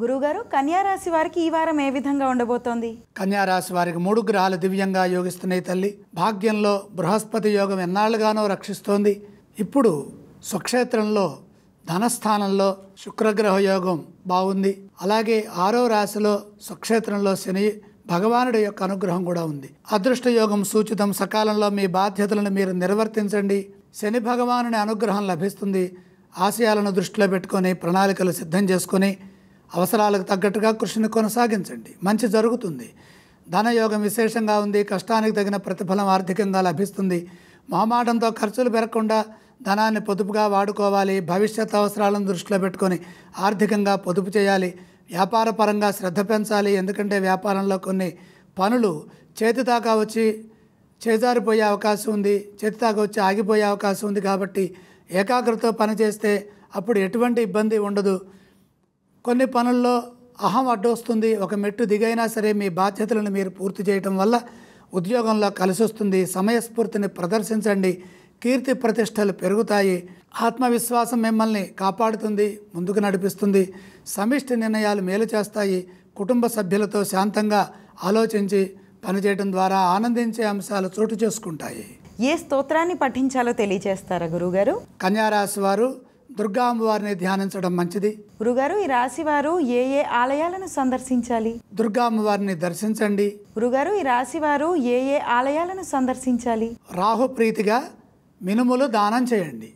గురుగారు, కన్యా రాశి వారికి ఈ వారం ఏ విధంగా ఉండబోతోంది? కన్యా రాశి వారికి 3 గ్రహాలు దివ్యంగా యోగిస్తున్నాయి తల్లి. భాగ్యంలో బృహస్పతి యోగం ఎన్నాళ్ళుగానో రక్షిస్తోంది. ఇప్పుడు స్వక్షేత్రంలో ధనస్థానంలో శుక్రగ్రహ యోగం బాగుంది. అలాగే 6వ రాశిలో స్వక్షేత్రంలో శని భగవానుడి యొక్క అనుగ్రహం కూడా ఉంది. అదృష్ట యోగం సూచితం. సకాలంలో మీ బాధ్యతలను మీరు నిర్వర్తించండి. శని భగవానుని అనుగ్రహం లభిస్తుంది. ఆశయాలను దృష్టిలో పెట్టుకొని ప్రణాళికలు సిద్ధం చేసుకొని అవసరాలకు తగ్గట్టుగా కృషిని కొనసాగించండి. మంచి జరుగుతుంది. ధనయోగం విశేషంగా ఉంది. కష్టానికి తగిన ప్రతిఫలం ఆర్థికంగా లభిస్తుంది. మొహమాటంతో ఖర్చులు పెరగకుండా ధనాన్ని పొదుపుగా వాడుకోవాలి. భవిష్యత్ అవసరాలను దృష్టిలో పెట్టుకొని ఆర్థికంగా పొదుపు చేయాలి. వ్యాపార పరంగా శ్రద్ధ పెంచాలి. ఎందుకంటే వ్యాపారంలో కొన్ని పనులు చేతిదాకా వచ్చి చేజారిపోయే అవకాశం ఉంది. చేతిదాకా వచ్చి ఆగిపోయే అవకాశం ఉంది. కాబట్టి ఏకాగ్రతతో పనిచేస్తే అప్పుడు ఎటువంటి ఇబ్బంది ఉండదు. కొన్ని పనుల్లో అహం అడ్డొస్తుంది. ఒక మెట్టు దిగైనా సరే మీ బాధ్యతలను మీరు పూర్తి చేయటం వల్ల ఉద్యోగంలో కలిసి వస్తుంది. సమయస్ఫూర్తిని ప్రదర్శించండి. కీర్తి ప్రతిష్టలు పెరుగుతాయి. ఆత్మవిశ్వాసం మిమ్మల్ని కాపాడుతుంది, ముందుకు నడిపిస్తుంది. సమిష్టి నిర్ణయాలు మేలు చేస్తాయి. కుటుంబ సభ్యులతో శాంతంగా ఆలోచించి పనిచేయడం ద్వారా ఆనందించే అంశాలు చోటు చేసుకుంటాయి. ఏ స్తోత్రాన్ని పఠించాలో తెలియజేస్తారా గురుగారు? కన్యారాశి వారు దుర్గా అమ్మవారిని ధ్యానించడం మంచిది. గురుగారు, ఈ రాశి వారు ఏ ఏ ఆలయాలను సందర్శించాలి? దుర్గా అమ్మవారిని దర్శించండి. గురుగారు, ఈ రాశి వారు ఏ ఏ ఆలయాలను సందర్శించాలి? రాహు ప్రీతిగా మినుములు దానం చేయండి.